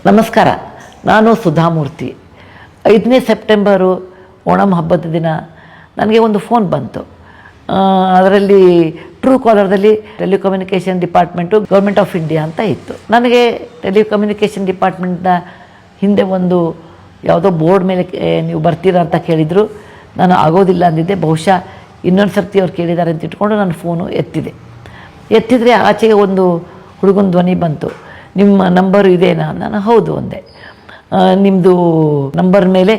ನಮಸ್ಕಾರ, ನಾನು ಸುಧಾಮೂರ್ತಿ. 5ನೇ ಸೆಪ್ಟೆಂಬರು ಓಣಂ ಹಬ್ಬದ ದಿನ ನನಗೆ ಒಂದು ಫೋನ್ ಬಂತು. ಅದರಲ್ಲಿ ಟ್ರೂ ಕಾಲರ್ದಲ್ಲಿ telecommunication department government of India ಅಂತ ಇತ್ತು. ನನಗೆ ಟೆಲಿಕಮ್ಯುನಿಕೇಷನ್ ಡಿಪಾರ್ಟ್ಮೆಂಟ್ನ ಹಿಂದೆ ಒಂದು ಯಾವುದೋ ಬೋರ್ಡ್ ಮೇಲೆ ನೀವು ಬರ್ತೀರಾ ಅಂತ ಕೇಳಿದರು. ನಾನು ಆಗೋದಿಲ್ಲ ಅಂದಿದ್ದೆ. ಬಹುಶಃ ಇನ್ನೊಂದು ಸರ್ತಿ ಅವ್ರು ಕೇಳಿದ್ದಾರೆ ಅಂತ ಇಟ್ಕೊಂಡು ನಾನು ಫೋನು ಎತ್ತಿದರೆ ಆಚೆಗೆ ಒಂದು ಹುಡುಗನ ಧ್ವನಿ ಬಂತು. ನಿಮ್ಮ ನಂಬರು ಇದೇನಾ? ನಾನು ಹೌದು ಅಂದೆ. ನಿಮ್ಮದು ನಂಬರ್ ಮೇಲೆ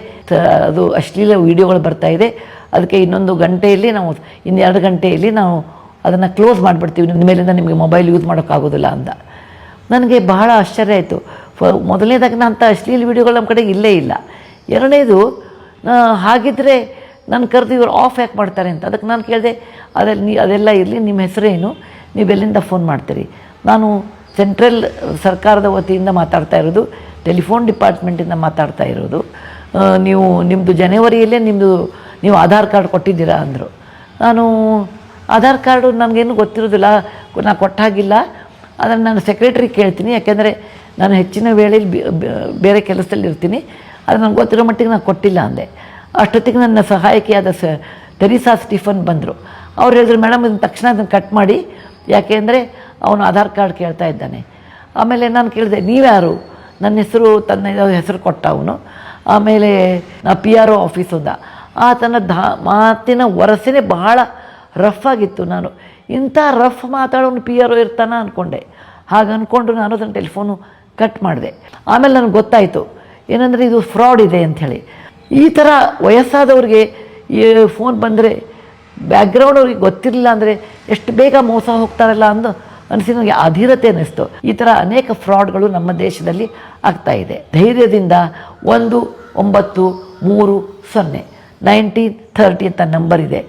ಅದು ಅಶ್ಲೀಲ ವೀಡಿಯೋಗಳು ಬರ್ತಾಯಿದೆ, ಅದಕ್ಕೆ ಇನ್ನೊಂದು ಗಂಟೆಯಲ್ಲಿ ನಾವು 2 ಗಂಟೆಯಲ್ಲಿ ನಾವು ಅದನ್ನು ಕ್ಲೋಸ್ ಮಾಡಿಬಿಡ್ತೀವಿ, ನಿಮ್ಮ ಮೇಲಿಂದ ನಿಮಗೆ ಮೊಬೈಲ್ ಯೂಸ್ ಮಾಡೋಕ್ಕಾಗೋದಿಲ್ಲ ಅಂದ. ನನಗೆ ಬಹಳ ಆಶ್ಚರ್ಯ ಆಯಿತು. ಮೊದಲನೇದಾಗಿ ಅಂಥ ಅಶ್ಲೀಲ ವೀಡಿಯೋಗಳು ನಮ್ಮ ಕಡೆ ಇಲ್ಲೇ ಇಲ್ಲ. ಎರಡನೇದು, ಹಾಗಿದ್ದರೆ ನಾನು ಕರೆದು ಇವರು ಆಫ್ ಯಾಕೆ ಮಾಡ್ತಾರೆ ಅಂತ. ಅದಕ್ಕೆ ನಾನು ಕೇಳಿದೆ, ಅದೆಲ್ಲ ಇರಲಿ, ನಿಮ್ಮ ಹೆಸರೇನು, ನೀವು ಎಲ್ಲಿಂದ ಫೋನ್ ಮಾಡ್ತೀರಿ? ನಾನು ಸೆಂಟ್ರಲ್ ಸರ್ಕಾರದ ವತಿಯಿಂದ ಮಾತಾಡ್ತಾ ಇರೋದು, ಟೆಲಿಫೋನ್ ಡಿಪಾರ್ಟ್ಮೆಂಟಿಂದ ಮಾತಾಡ್ತಾ ಇರೋದು. ನಿಮ್ಮದು ಜನವರಿಯಲ್ಲೇ ನೀವು ಆಧಾರ್ ಕಾರ್ಡ್ ಕೊಟ್ಟಿದ್ದೀರಾ ಅಂದರು. ನಾನು ಆಧಾರ್ ಕಾರ್ಡು ನನಗೇನು ಗೊತ್ತಿರೋದಿಲ್ಲ, ನಾನು ಕೊಟ್ಟಾಗಿಲ್ಲ. ಅದನ್ನು ನಾನು ಸೆಕ್ರೆಟ್ರಿ ಕೇಳ್ತೀನಿ, ಯಾಕೆಂದರೆ ನಾನು ಹೆಚ್ಚಿನ ವೇಳೆಯಲ್ಲಿ ಬೇರೆ ಕೆಲಸದಲ್ಲಿ ಇರ್ತೀನಿ. ಅದು ನನಗೆ ಗೊತ್ತಿರೋ ಮಟ್ಟಿಗೆ ನಾನು ಕೊಟ್ಟಿಲ್ಲ ಅಂದೆ. ಅಷ್ಟೊತ್ತಿಗೆ ನನ್ನ ಸಹಾಯಕಿಯಾದ ತೆರಿಸಾ ಸ್ಟೀಫನ್ ಬಂದರು. ಅವ್ರು ಹೇಳಿದ್ರು, ಮೇಡಮ್ ಇದನ್ನು ತಕ್ಷಣ ಅದನ್ನು ಕಟ್ ಮಾಡಿ, ಯಾಕೆ ಅಂದರೆ ಅವನು ಆಧಾರ್ ಕಾರ್ಡ್ ಕೇಳ್ತಾ ಇದ್ದಾನೆ. ಆಮೇಲೆ ನಾನು ಕೇಳಿದೆ, ನೀವ್ಯಾರು? ನನ್ನ ಹೆಸರು, ತನ್ನ ಹೆಸರು ಕೊಟ್ಟ ಅವನು. ಆಮೇಲೆ ನಾ PRO ಆಫೀಸಿಂದ. ಆತನ ಮಾತಿನ ವರಸೆನೇ ಬಹಳ ರಫ್ ಆಗಿತ್ತು. ನಾನು ಇಂಥ ರಫ್ ಮಾತಾಡೋನು PRO ಇರ್ತಾನ ಅಂದ್ಕೊಂಡೆ. ಹಾಗೆ ಅಂದ್ಕೊಂಡು ನಾನು ಅದನ್ನು ಟೆಲಿಫೋನು ಕಟ್ ಮಾಡಿದೆ. ಆಮೇಲೆ ನನಗೆ ಗೊತ್ತಾಯಿತು ಏನಂದರೆ ಇದು ಫ್ರಾಡ್ ಇದೆ ಅಂಥೇಳಿ. ಈ ಥರ ವಯಸ್ಸಾದವ್ರಿಗೆ ಈ ಫೋನ್ ಬಂದರೆ ಬ್ಯಾಕ್ಗ್ರೌಂಡ್ ಅವ್ರಿಗೆ ಗೊತ್ತಿರಲಿಲ್ಲ ಅಂದರೆ ಎಷ್ಟು ಬೇಗ ಮೋಸ ಹೋಗ್ತಾರಲ್ಲ ಅನಿಸಿ ನನಗೆ ಅಧೀರತೆ ಅನ್ನಿಸ್ತು. ಈ ಥರ ಅನೇಕ ಫ್ರಾಡ್ಗಳು ನಮ್ಮ ದೇಶದಲ್ಲಿ ಆಗ್ತಾಯಿದೆ. ಧೈರ್ಯದಿಂದ 1930 1930 ಅಂತ ನಂಬರ್ ಇದೆ,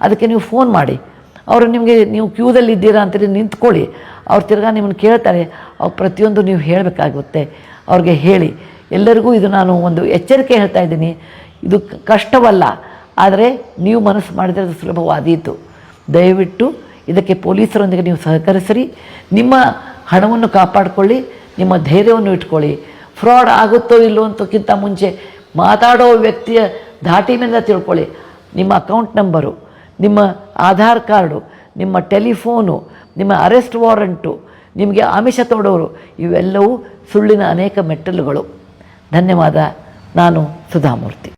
ಅದಕ್ಕೆ ನೀವು ಫೋನ್ ಮಾಡಿ. ಅವರು ನಿಮಗೆ, ನೀವು ಕ್ಯೂದಲ್ಲಿ ಇದ್ದೀರಾ ಅಂತೇಳಿ ನಿಂತ್ಕೊಳ್ಳಿ. ಅವ್ರು ತಿರ್ಗಾ ನಿಮ್ಮನ್ನು ಕೇಳ್ತಾರೆ. ಅವ್ರು ಪ್ರತಿಯೊಂದು ನೀವು ಹೇಳಬೇಕಾಗುತ್ತೆ. ಅವ್ರಿಗೆ ಹೇಳಿ. ಎಲ್ಲರಿಗೂ ಇದು ನಾನು ಒಂದು ಎಚ್ಚರಿಕೆ ಹೇಳ್ತಾ ಇದ್ದೀನಿ. ಇದು ಕಷ್ಟವಲ್ಲ, ಆದರೆ ನೀವು ಮನಸ್ಸು ಮಾಡಿದರೆ ಅದು ಸುಲಭವಾದೀತು. ದಯವಿಟ್ಟು ಇದಕ್ಕೆ ಪೊಲೀಸರೊಂದಿಗೆ ನೀವು ಸಹಕರಿಸಿರಿ. ನಿಮ್ಮ ಹಣವನ್ನು ಕಾಪಾಡಿಕೊಳ್ಳಿ, ನಿಮ್ಮ ಧೈರ್ಯವನ್ನು ಇಟ್ಕೊಳ್ಳಿ. ಫ್ರಾಡ್ ಆಗುತ್ತೋ ಇಲ್ಲೋ ಅಂತಕ್ಕಿಂತ ಮುಂಚೆ ಮಾತಾಡೋ ವ್ಯಕ್ತಿಯ ಧಾಟಿ ಮೇಲೆ ತಿಳ್ಕೊಳ್ಳಿ. ನಿಮ್ಮ ಅಕೌಂಟ್ ನಂಬರು, ನಿಮ್ಮ ಆಧಾರ್ ಕಾರ್ಡು, ನಿಮ್ಮ ಟೆಲಿಫೋನು, ನಿಮ್ಮ ಅರೆಸ್ಟ್ ವಾರಂಟು, ನಿಮಗೆ ಆಮಿಷ ತೋಡೋರು, ಇವೆಲ್ಲವೂ ಸುಳ್ಳಿನ ಅನೇಕ ಮೆಟ್ಟಲುಗಳು. ಧನ್ಯವಾದ. ನಾನು ಸುಧಾಮೂರ್ತಿ.